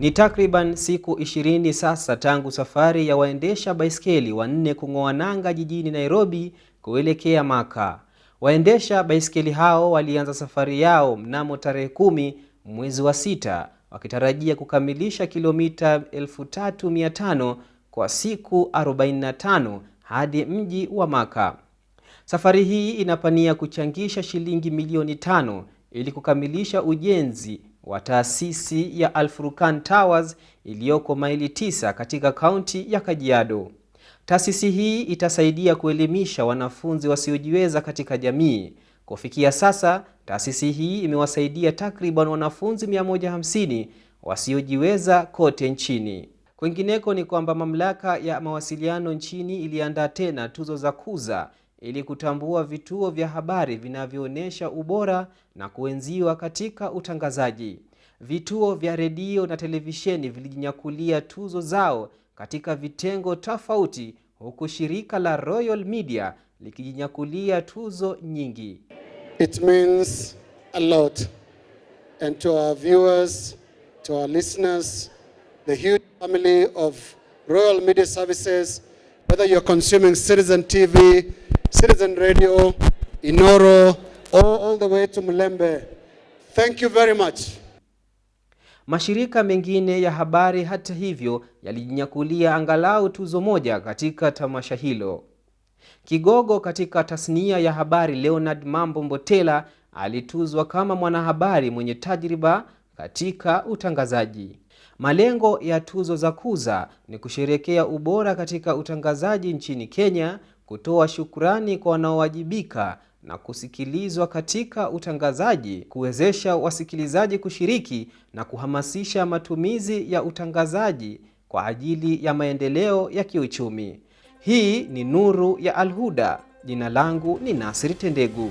Ni takriban siku 20 sasa tangu safari ya waendesha baiskeli wanne kung'oa nanga jijini Nairobi kuelekea Maka. Waendesha baiskeli hao walianza safari yao mnamo tarehe 10 mwezi wa 6 wakitarajia kukamilisha kilomita 3500 kwa siku 45 hadi mji wa Maka. Safari hii inapania kuchangisha shilingi milioni 5 ili kukamilisha ujenzi wa taasisi ya Al-Furqan Towers iliyoko maili 9 katika kaunti ya Kajiado. Taasisi hii itasaidia kuelimisha wanafunzi wasiojiweza katika jamii. Kufikia sasa, taasisi hii imewasaidia takriban wanafunzi 150 wasiojiweza kote nchini. Kwingineko ni kwamba mamlaka ya mawasiliano nchini iliandaa tena tuzo za kuza ili kutambua vituo vya habari vinavyoonyesha ubora na kuenziwa katika utangazaji. Vituo vya redio na televisheni vilijinyakulia tuzo zao katika vitengo tofauti, huku shirika la Royal Media likijinyakulia tuzo nyingi. It means a lot, and to our viewers, to our listeners, the huge family of Royal Media Services, whether you're consuming Citizen TV, Citizen Radio, NURU, or all the way to Mulembe. Thank you very much. Mashirika mengine ya habari hata hivyo yalijinyakulia angalau tuzo moja katika tamasha hilo. Kigogo katika tasnia ya habari Leonard Mambo Mbotela alituzwa kama mwanahabari mwenye tajriba katika utangazaji. Malengo ya tuzo za kuza ni kusherehekea ubora katika utangazaji nchini Kenya, kutoa shukrani kwa wanaowajibika na kusikilizwa katika utangazaji, kuwezesha wasikilizaji kushiriki na kuhamasisha matumizi ya utangazaji kwa ajili ya maendeleo ya kiuchumi. Hii ni Nuru ya ALHUDA. Jina langu ni Nasri Tendegu.